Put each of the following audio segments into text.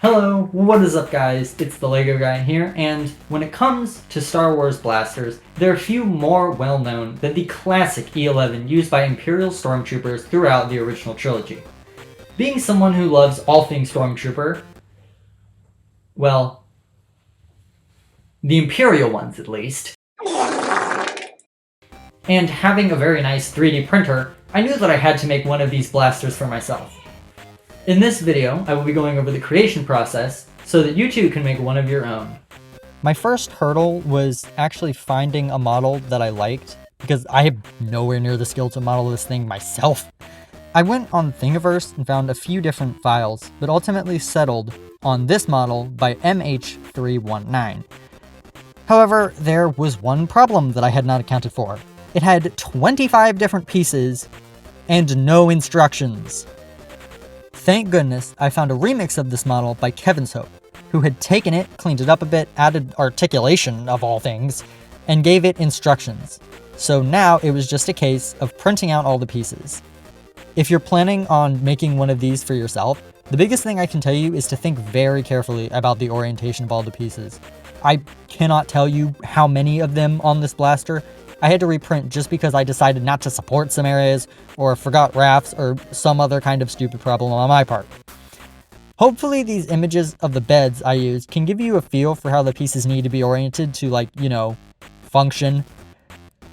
Hello, what is up guys? It's the LEGO guy here, and when it comes to Star Wars blasters, there are few more well known than the classic E-11 used by Imperial Stormtroopers throughout the original trilogy. Being someone who loves all things Stormtrooper, well, the Imperial ones at least, and having a very nice 3D printer, I knew that I had to make one of these blasters for myself. In this video, I will be going over the creation process so that you too can make one of your own. My first hurdle was actually finding a model that I liked, because I have nowhere near the skill to model this thing myself. I went on Thingiverse and found a few different files, but ultimately settled on this model by MH319. However, there was one problem that I had not accounted for. It had 25 different pieces and no instructions. Thank goodness I found a remix of this model by Kevin's Hope, who had taken it, cleaned it up a bit, added articulation of all things, and gave it instructions. So now it was just a case of printing out all the pieces. If you're planning on making one of these for yourself, the biggest thing I can tell you is to think very carefully about the orientation of all the pieces. I cannot tell you how many of them on this blaster. I had to reprint just because I decided not to support some areas, or forgot rafts, or some other kind of stupid problem on my part. Hopefully these images of the beds I used can give you a feel for how the pieces need to be oriented to, function.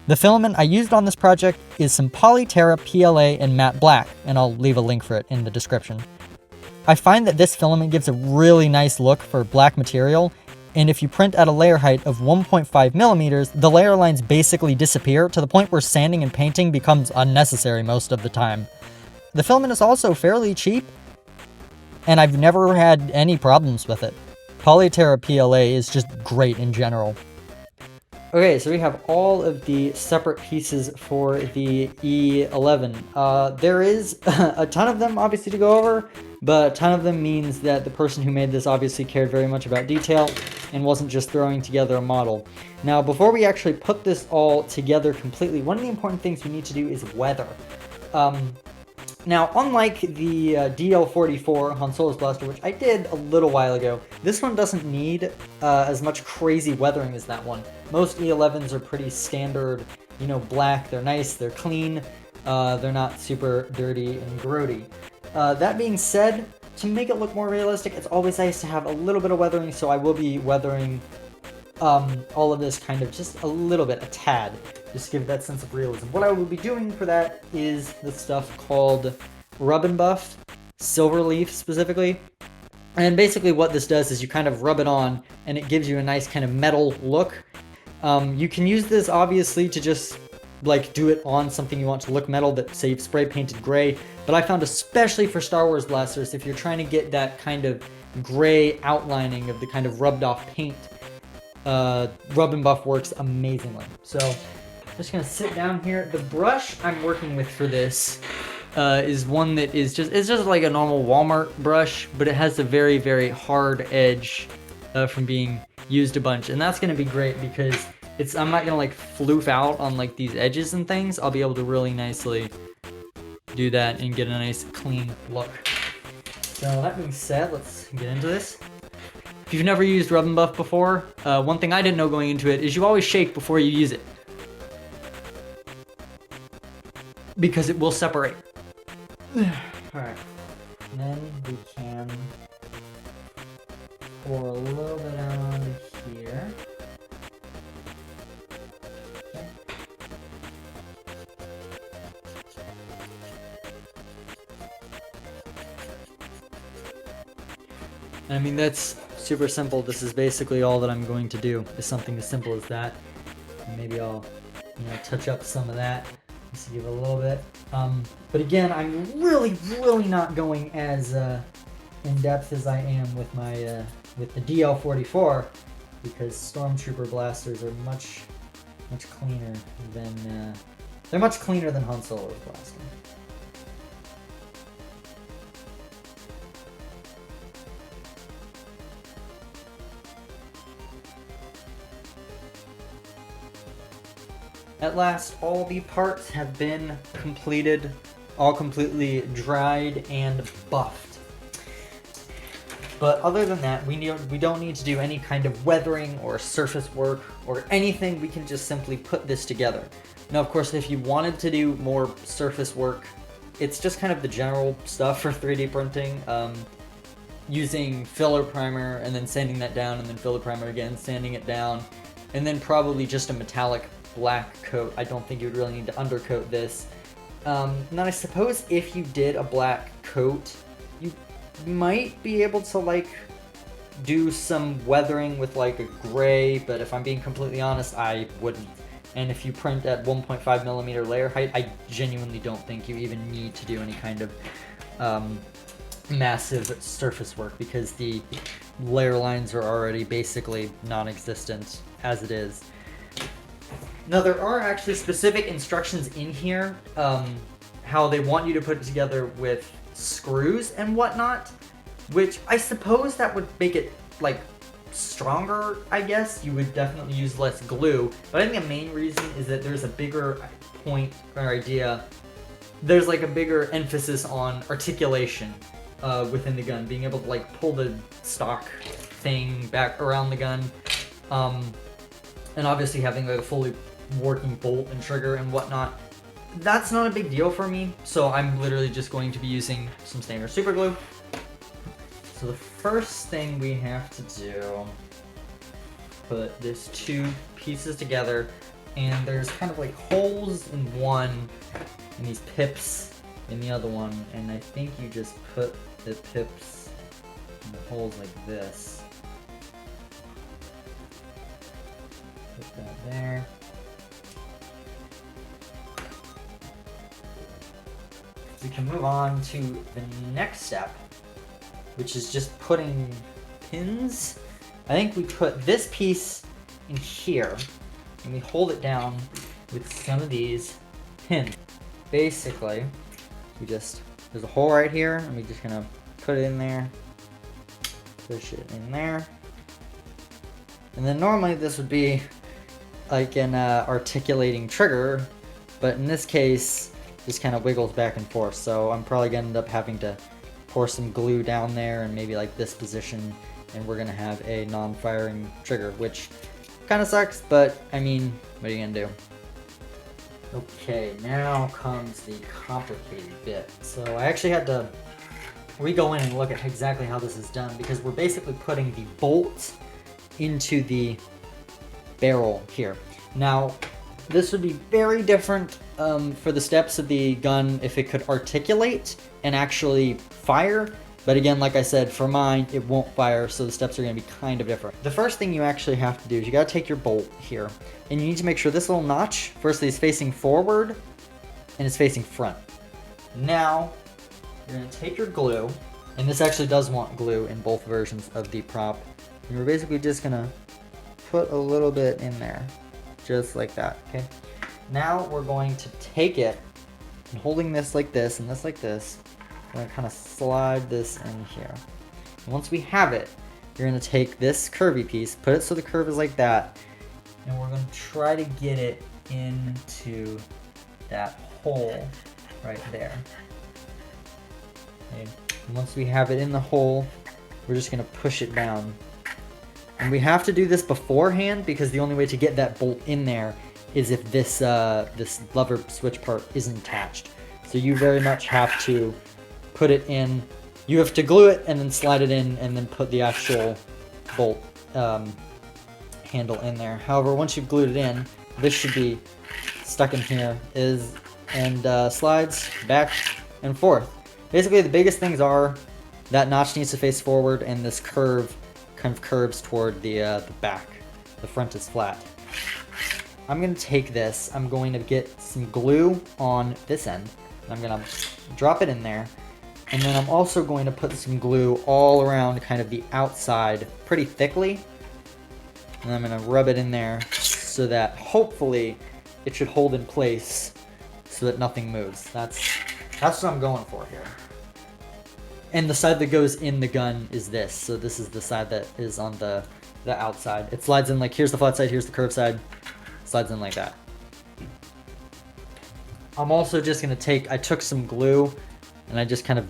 The filament I used on this project is some Polyterra PLA in matte black, and I'll leave a link for it in the description. I find that this filament gives a really nice look for black material, and if you print at a layer height of 1.5 millimeters, the layer lines basically disappear to the point where sanding and painting becomes unnecessary most of the time. The filament is also fairly cheap, and I've never had any problems with it. Polyterra PLA is just great in general. Okay, so we have all of the separate pieces for the E-11. There is a ton of them, obviously, to go over, but a ton of them means that the person who made this obviously cared very much about detail and wasn't just throwing together a model. Now, before we actually put this all together completely, one of the important things we need to do is weather. Now, unlike the DL-44 Han Solo's blaster, which I did a little while ago, this one doesn't need as much crazy weathering as that one. Most E-11s are pretty standard, black, they're nice, they're clean, they're not super dirty and grody. That being said, to make it look more realistic, it's always nice to have a little bit of weathering, so I will be weathering all of this kind of just a little bit, a tad, just to give it that sense of realism. What I will be doing for that is the stuff called Rub and Buff, Silver Leaf specifically. And basically what this does is you kind of rub it on and it gives you a nice kind of metal look. You can use this obviously to just do it on something you want to look metal that, say, you've spray painted gray, but I found especially for Star Wars blasters, if you're trying to get that kind of gray outlining of the kind of rubbed off paint, Rub and Buff works amazingly. So I'm just gonna sit down here. The brush I'm working with for this is one that is just like a normal Walmart brush, but it has a very, very hard edge from being used a bunch, and that's gonna be great because I'm not gonna floof out on these edges and things. I'll be able to really nicely do that and get a nice clean look. So that being said, let's get into this. If you've never used Rub and Buff before, one thing I didn't know going into it is you always shake before you use it, because it will separate. Alright, then we can pour a little bit out onto here. Okay. I mean, that's super simple. This is basically all that I'm going to do, is something as simple as that. And maybe I'll, touch up some of that just to give it a little bit. But again, I'm really, really not going as in depth as I am with my with the DL-44, because Stormtrooper blasters are much cleaner than they're much cleaner than Han Solo's blaster. At last, all the parts have been completed, all completely dried and buffed. But other than that, we don't need to do any kind of weathering or surface work or anything. We can just simply put this together. Now, of course, if you wanted to do more surface work, it's just kind of the general stuff for 3D printing. Using filler primer and then sanding that down, and then filler primer again, sanding it down, and then probably just a metallic black coat. I don't think you would really need to undercoat this. Now I suppose if you did a black coat, you might be able to like do some weathering with like a gray, but if I'm being completely honest, I wouldn't. And if you print at 1.5mm layer height, I genuinely don't think you even need to do any kind of massive surface work, because the layer lines are already basically non-existent as it is. Now there are actually specific instructions in here, how they want you to put it together with screws and whatnot, which I suppose that would make it like stronger, I guess. You would definitely use less glue, but I think the main reason is that there's a bigger point or idea. There's like a bigger emphasis on articulation within the gun, being able to like pull the stock thing back around the gun, and obviously having like a fully working bolt and trigger and whatnot. That's not a big deal for me, so I'm literally just going to be using some standard super glue. So the first thing we have to do, put these two pieces together, and there's kind of like holes in one and these pips in the other one, and I think you just put the pips in the holes like this. Put that there. We can move on to the next step, which is just putting pins. I think we put this piece in here, and we hold it down with some of these pins. Basically, there's a hole right here, and we're just gonna put it in there, push it in there, and then normally this would be like an articulating trigger, but in this case, just kind of wiggles back and forth, so I'm probably gonna end up having to pour some glue down there and maybe like this position, and we're gonna have a non-firing trigger, which kind of sucks, but I mean, what are you gonna do? Okay, now comes the complicated bit. So I actually had to go in and look at exactly how this is done, because we're basically putting the bolt into the barrel here. Now, this would be very different for the steps of the gun if it could articulate and actually fire. But again, like I said, for mine, it won't fire, so the steps are going to be kind of different. The first thing you actually have to do is you got to take your bolt here, and you need to make sure this little notch, firstly, is facing forward, and it's facing front. Now, you're going to take your glue, and this actually does want glue in both versions of the prop, and we're basically just going to put a little bit in there, just like that, okay? Now, we're going to take it, and holding this like this, and this like this, we're going to kind of slide this in here. And once we have it, you're going to take this curvy piece, put it so the curve is like that, and we're going to try to get it into that hole right there. Okay. And once we have it in the hole, we're just going to push it down. And we have to do this beforehand, because the only way to get that bolt in there is if this this lever switch part isn't attached. So you very much have to put it in, you have to glue it and then slide it in, and then put the actual bolt handle in there. However, once you've glued it in, this should be stuck in here, and slides back and forth. Basically, the biggest things are that notch needs to face forward, and this curve kind of curves toward the back. The front is flat. I'm going to take this, I'm going to get some glue on this end, and I'm going to drop it in there. And then I'm also going to put some glue all around kind of the outside pretty thickly. And I'm going to rub it in there so that hopefully it should hold in place so that nothing moves. That's what I'm going for here. And the side that goes in the gun is this. So this is the side that is on the outside. It slides in like, here's the flat side, here's the curved side. Slides in like that. I'm also just going to I took some glue, and I just kind of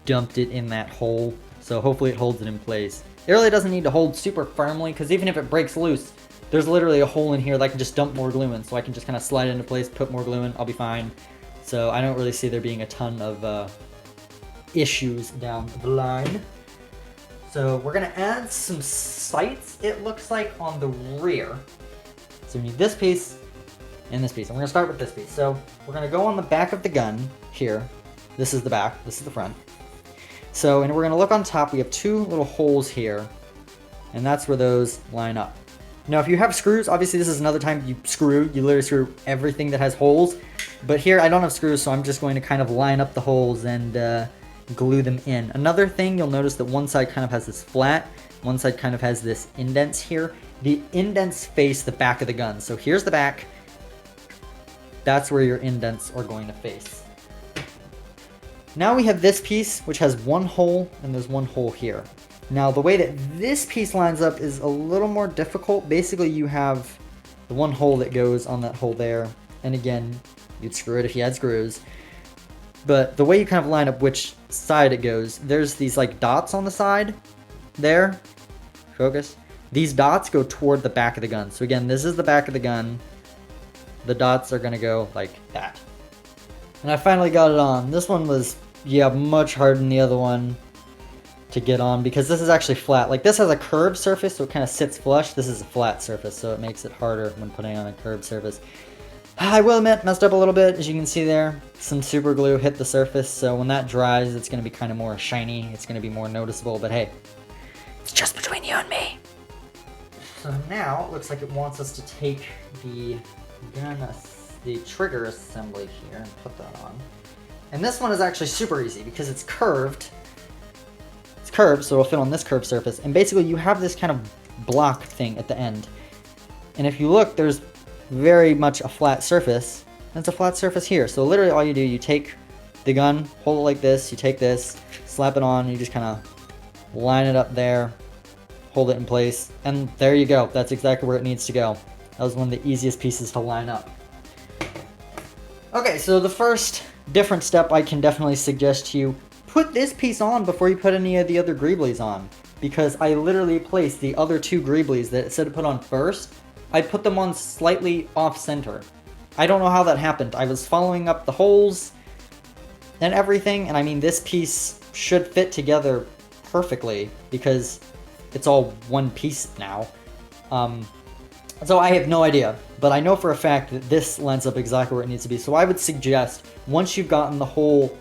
dumped it in that hole So hopefully it holds it in place. It really doesn't need to hold super firmly, because even if it breaks loose, there's literally a hole in here that I can just dump more glue in. So I can just kind of slide it into place, put more glue in, I'll be fine. So I don't really see there being a ton of issues down the line. So we're gonna add some sights, it looks like, on the rear. So we need this piece and this piece. And we're gonna start with this piece. So we're gonna go on the back of the gun here. This is the back, this is the front. So, and we're gonna look on top, we have two little holes here, and that's where those line up. Now, if you have screws, obviously this is another time you literally screw everything that has holes. But here I don't have screws, so I'm just going to kind of line up the holes and glue them in. Another thing, you'll notice that one side kind of has this flat, one side kind of has this indents here. The indents face the back of the gun. So here's the back. That's where your indents are going to face. Now we have this piece, which has one hole, and there's one hole here. Now the way that this piece lines up is a little more difficult. Basically you have the one hole that goes on that hole there, and again, you'd screw it if you had screws. But the way you kind of line up which side it goes, there's these like dots on the side there. Focus. These dots go toward the back of the gun. So again, this is the back of the gun. The dots are gonna go like that. And I finally got it on. This one was, yeah, much harder than the other one to get on, because this is actually flat. Like, this has a curved surface, so it kind of sits flush. This is a flat surface, so it makes it harder when putting on a curved surface. I will admit, messed up a little bit. As you can see there, some super glue hit the surface, so when that dries, it's going to be kind of more shiny. It's going to be more noticeable, but hey, it's just between you and me. So now, it looks like it wants us to take the trigger assembly here and put that on. And this one is actually super easy because it's curved. It's curved, so it'll fit on this curved surface. And basically you have this kind of block thing at the end. And if you look, there's very much a flat surface. And it's a flat surface here. So literally all you do, you take the gun, hold it like this, you take this, slap it on, you just kind of line it up there, hold it in place, and there you go. That's exactly where it needs to go. That was one of the easiest pieces to line up. Okay, so the first different step I can definitely suggest to you, put this piece on before you put any of the other greeblies on. Because I literally placed the other two greeblies that it said to put on first, I put them on slightly off center. I don't know how that happened. I was following up the holes and everything, and I mean, this piece should fit together perfectly because it's all one piece now. So I have no idea, but I know for a fact that this lines up exactly where it needs to be. So I would suggest, once you've gotten the whole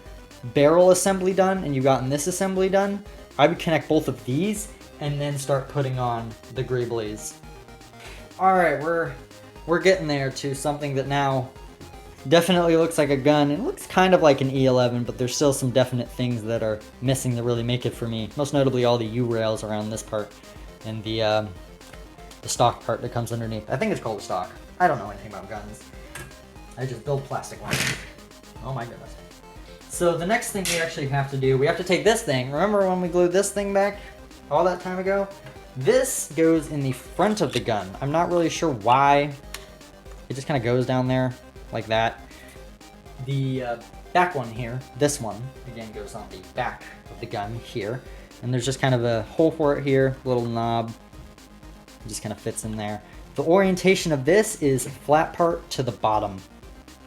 barrel assembly done and you've gotten this assembly done, I would connect both of these and then start putting on the greeblies. Alright, we're getting there to something that now definitely looks like a gun. It looks kind of like an E-11, but there's still some definite things that are missing to really make it for me. Most notably all the U-rails around this part and the stock part that comes underneath. I think it's called a stock. I don't know anything about guns. I just build plastic ones. Oh my goodness. So the next thing we actually have to do, we have to take this thing. Remember when we glued this thing back all that time ago? This goes in the front of the gun. I'm not really sure why. It just kind of goes down there like that. The back one here, this one, again goes on the back of the gun here. And there's just kind of a hole for it here, little knob. It just kind of fits in there. The orientation of this is flat part to the bottom.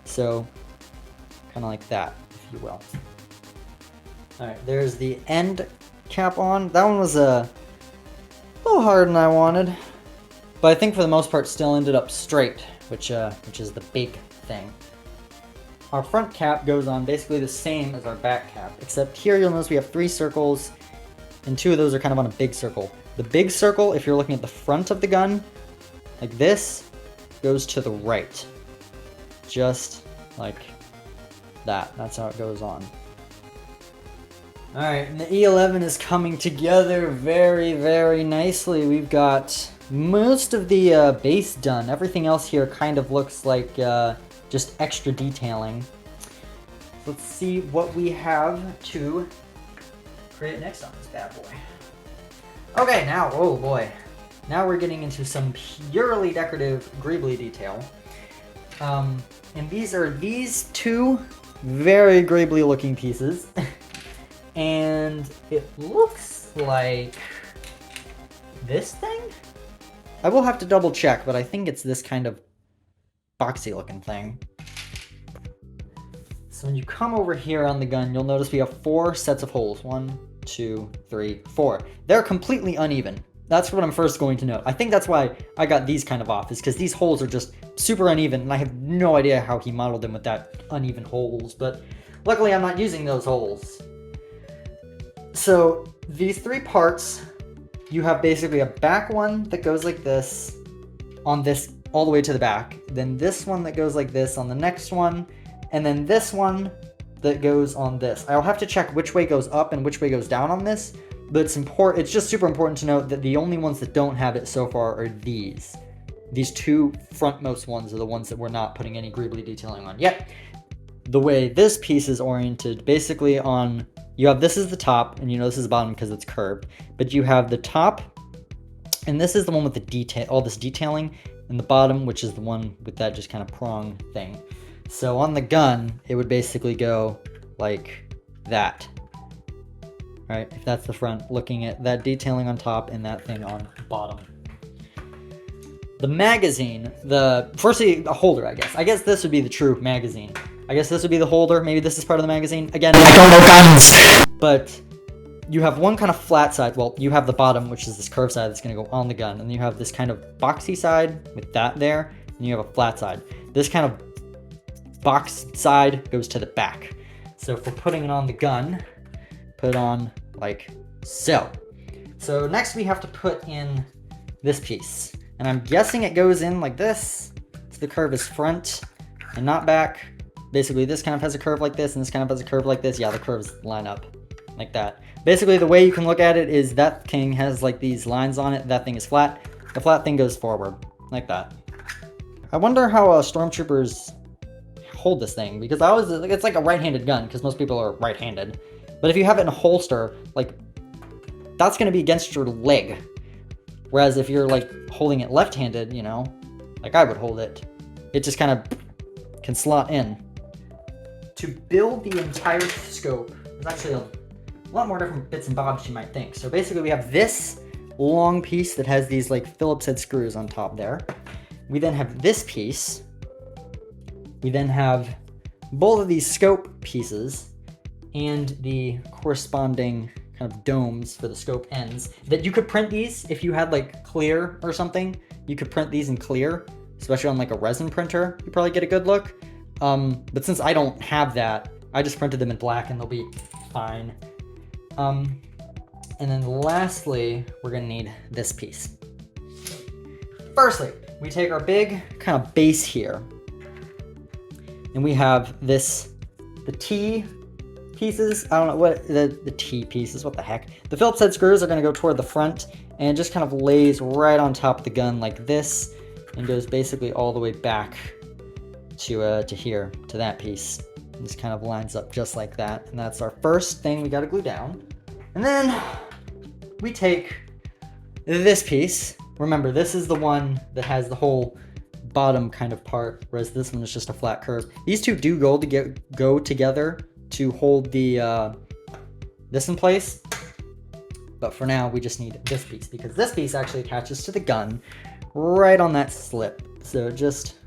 So, kind of like that, if you will. Alright, there's the end cap on. That one was a little harder than I wanted. But I think for the most part still ended up straight, which is the big thing. Our front cap goes on basically the same as our back cap, except here you'll notice we have 3 circles, and 2 of those are kind of on a big circle. The big circle, if you're looking at the front of the gun, like this, goes to the right. Just like that. That's how it goes on. Alright, and the E-11 is coming together very, very nicely. We've got most of the base done. Everything else here kind of looks like just extra detailing. Let's see what we have to create next on this bad boy. Okay, now, oh boy. Now we're getting into some purely decorative greebly detail. And these are these 2 very greebly looking pieces. And it looks like this thing? I will have to double check, but I think it's this kind of boxy looking thing. So when you come over here on the gun, you'll notice we have 4 sets of holes. 1, 2, 3, 4. They're completely uneven. That's what I'm first going to note. I think that's why I got these kind of off, is because these holes are just super uneven, and I have no idea how he modeled them with that uneven holes, but luckily I'm not using those holes. So these 3 parts, you have basically a back one that goes like this on this all the way to the back, then this one that goes like this on the next one, and then this one that goes on this. I'll have to check which way goes up and which way goes down on this, but it's just super important to note that the only ones that don't have it so far are these. These 2 frontmost ones are the ones that we're not putting any greebly detailing on yet. The way this piece is oriented, basically on, you have this is the top, and you know this is the bottom because it's curved, but you have the top, and this is the one with the detail, all this detailing, and the bottom, which is the one with that just kind of prong thing. So on the gun, it would basically go like that. Right, if that's the front, looking at that detailing on top and that thing on bottom. The magazine, firstly, a holder, I guess. I guess this would be the true magazine. I guess this would be the holder. Maybe this is part of the magazine. Again, I don't know guns! But you have one kind of flat side. Well, you have the bottom, which is this curved side that's going to go on the gun. And then you have this kind of boxy side with that there. And you have a flat side. This kind of box side goes to the back. So if we're putting it on the gun, put on like so. So next we have to put in this piece. And I'm guessing it goes in like this. So the curve is front and not back. Basically this kind of has a curve like this and this kind of has a curve like this. Yeah, the curves line up like that. Basically the way you can look at it is that thing has like these lines on it. That thing is flat. The flat thing goes forward like that. I wonder how stormtroopers hold this thing, because it's like a right-handed gun because most people are right-handed. But if you have it in a holster, like, that's going to be against your leg. Whereas if you're, like, holding it left-handed, you know, like I would hold it, it just kind of can slot in. To build the entire scope, there's actually a lot more different bits and bobs you might think. So basically we have this long piece that has these, like, Phillips head screws on top there. We then have this piece. We then have both of these scope pieces and the corresponding kind of domes for the scope ends that you could print these if you had like clear or something. You could print these in clear, especially on like a resin printer. You probably get a good look. But since I don't have that, I just printed them in black and they'll be fine. And then lastly, we're gonna need this piece. Firstly, we take our big kind of base here and we have this, the T pieces, I don't know what, the T pieces, what the heck. The Phillips head screws are going to go toward the front and it just kind of lays right on top of the gun like this and goes basically all the way back to here, to that piece. It just kind of lines up just like that, and that's our first thing we got to glue down. And then we take this piece. Remember, this is the one that has the whole bottom kind of part, whereas this one is just a flat curve. These two do go together to hold the this in place, but for now we just need this piece because this piece actually attaches to the gun right on that slip. So it just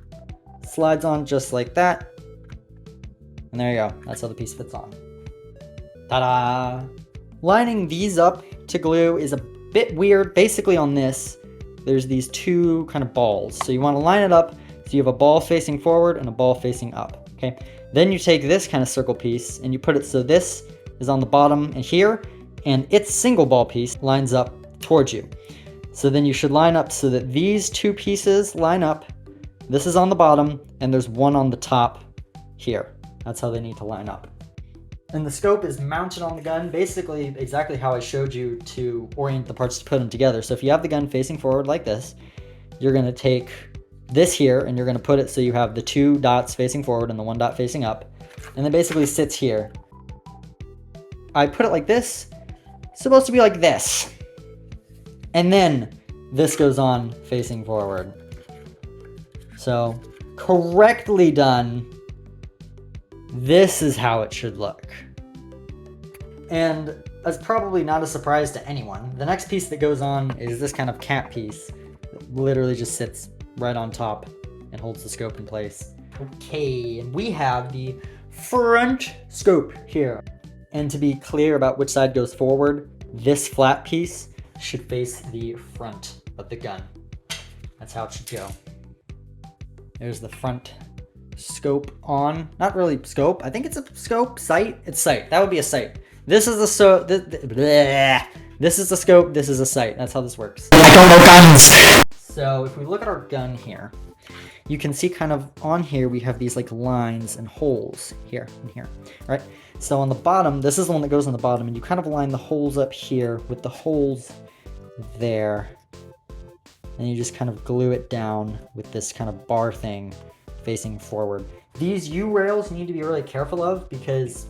slides on just like that, and there you go. That's how the piece fits on. Ta-da! Lining these up to glue is a bit weird. Basically on this, there's these 2 kind of balls. So you want to line it up so you have a ball facing forward and a ball facing up, okay? Then you take this kind of circle piece and you put it so this is on the bottom and here, and its single ball piece lines up towards you. So then you should line up so that these 2 pieces line up. This is on the bottom and there's one on the top here. That's how they need to line up. And the scope is mounted on the gun, basically exactly how I showed you to orient the parts to put them together. So if you have the gun facing forward like this, you're going to take this here and you're going to put it so you have the 2 dots facing forward and the 1 dot facing up, and then basically sits here. I put it like this. It's supposed to be like this, and then this goes on facing forward. So correctly done, this is how it should look. And as probably not a surprise to anyone, the next piece that goes on is this kind of cap piece that literally just sits right on top and holds the scope in place. Okay, and we have the front scope here. And to be clear about which side goes forward, this flat piece should face the front of the gun. That's how it should go. There's the front scope on. Not really scope. I think it's a scope. Sight? It's sight. That would be a sight. This is the this is the scope. This is a sight. That's how this works. So if we look at our gun here, you can see kind of on here we have these like lines and holes here and here, right? So on the bottom, this is the one that goes on the bottom, and you kind of line the holes up here with the holes there, and you just kind of glue it down with this kind of bar thing facing forward. These U-rails you need to be really careful of, because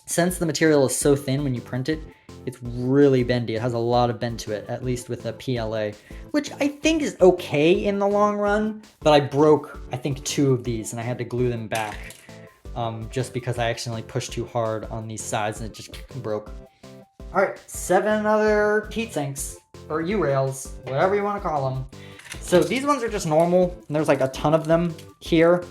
since the material is so thin when you print it, it's really bendy. It has a lot of bend to it, at least with the PLA, which I think is okay in the long run, but I broke, I think, 2 of these, and I had to glue them back just because I accidentally pushed too hard on these sides and it just broke. All right, 7 other heat sinks, or U-rails, whatever you want to call them. So these ones are just normal, and there's like a ton of them here.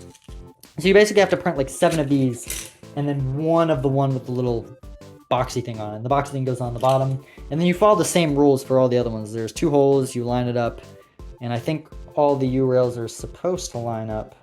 So you basically have to print like 7 of these, and then one with the little boxy thing on it. The boxy thing goes on the bottom, and then you follow the same rules for all the other ones. There's 2 holes, you line it up, and I think all the U-rails are supposed to line up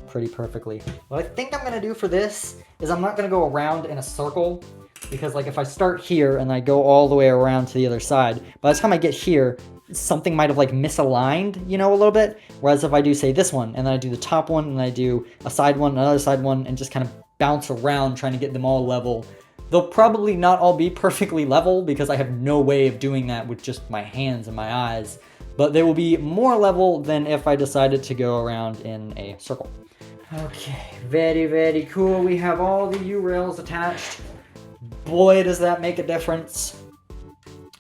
pretty perfectly. What I think I'm gonna do for this is I'm not gonna go around in a circle, because like if I start here and I go all the way around to the other side, by the time I get here, something might have like misaligned, you know, a little bit. Whereas if I do say this one, and then I do the top one, and I do a side one, another side one, and just kind of bounce around trying to get them all level, they'll probably not all be perfectly level because I have no way of doing that with just my hands and my eyes, but they will be more level than if I decided to go around in a circle. Okay, very, very cool. We have all the U-rails attached. Boy, does that make a difference.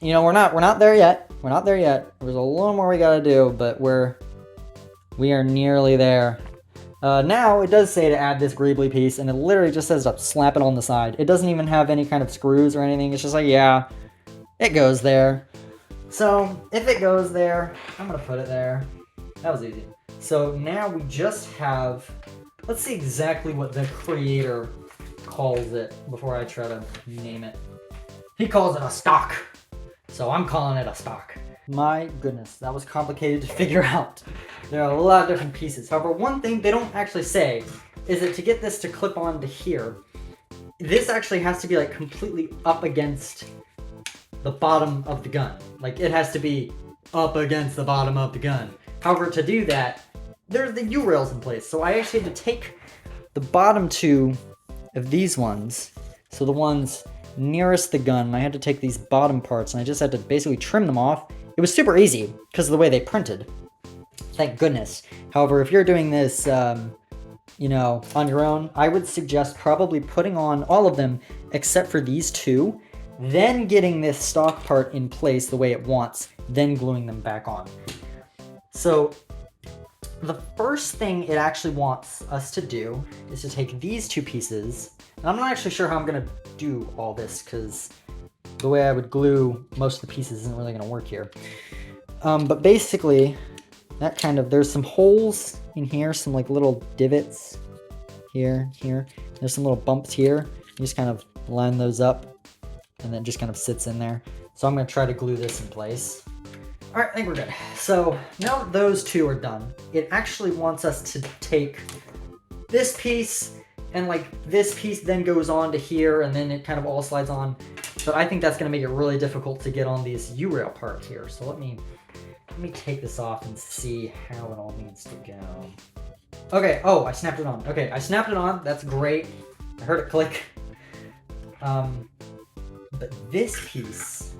You know, we're not there yet. We're not there yet. There's a little more we gotta do, but we are nearly there. Now, it does say to add this greebly piece, and it literally just says to slap it on the side. It doesn't even have any kind of screws or anything. It's just like, yeah, it goes there. So, if it goes there, I'm gonna put it there. That was easy. So now we just have, let's see exactly what the creator calls it before I try to name it. He calls it a stock, so I'm calling it a stock. My goodness, that was complicated to figure out. There are a lot of different pieces. However, one thing they don't actually say is that to get this to clip on to here, this actually has to be like completely up against the bottom of the gun. Like it has to be up against the bottom of the gun. However, to do that, there's the U-rails in place. So I actually had to take the bottom 2 of these ones, so the ones nearest the gun, and I had to take these bottom parts, and I just had to basically trim them off. It was super easy because of the way they printed. Thank goodness. However, if you're doing this, you know, on your own, I would suggest probably putting on all of them except for these 2, then getting this stock part in place the way it wants, then gluing them back on. So the first thing it actually wants us to do is to take these 2 pieces, and I'm not actually sure how I'm going to do all this because the way I would glue most of the pieces isn't really going to work here. But basically, that kind of, there's some holes in here, some like little divots here. There's some little bumps here. You just kind of line those up, and then it just kind of sits in there. So I'm going to try to glue this in place. All right, I think we're good. So now that those 2 are done, it actually wants us to take this piece, and like this piece then goes on to here, and then it kind of all slides on. But I think that's going to make it really difficult to get on these U-rail part here. So let me take this off and see how it all needs to go. Okay, oh, I snapped it on. Okay, I snapped it on. That's great. I heard it click. But this piece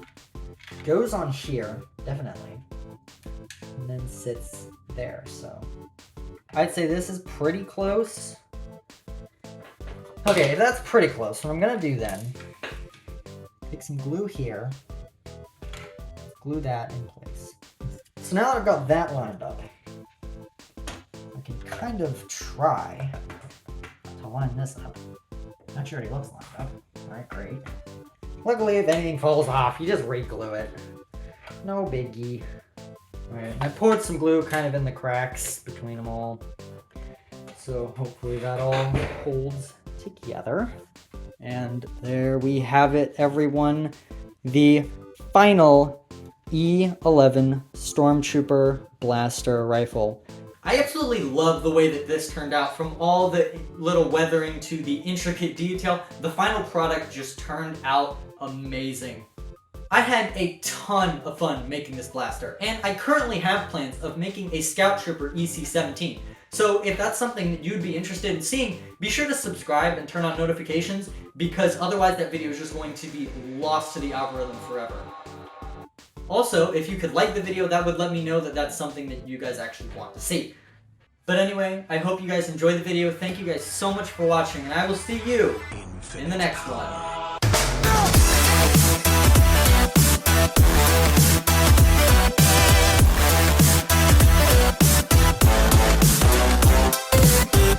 goes on here, definitely, and then sits there. So I'd say this is pretty close. Okay, that's pretty close. What I'm gonna do then, take some glue here, glue that in place. So now that I've got that lined up, I can kind of try to line this up. That sure already looks lined up. All right, great. Luckily, if anything falls off, you just re-glue it. No biggie. Alright, I poured some glue kind of in the cracks between them all. So hopefully that all holds together. And there we have it, everyone. The final E-11 Stormtrooper Blaster rifle. I absolutely love the way that this turned out. From all the little weathering to the intricate detail, the final product just turned out amazing. I had a ton of fun making this blaster, and I currently have plans of making a Scout Trooper EC-17. So if that's something that you'd be interested in seeing, be sure to subscribe and turn on notifications, because otherwise that video is just going to be lost to the algorithm forever. Also, if you could like the video, that would let me know that that's something that you guys actually want to see. But anyway, I hope you guys enjoyed the video. Thank you guys so much for watching, and I will see you in the next one.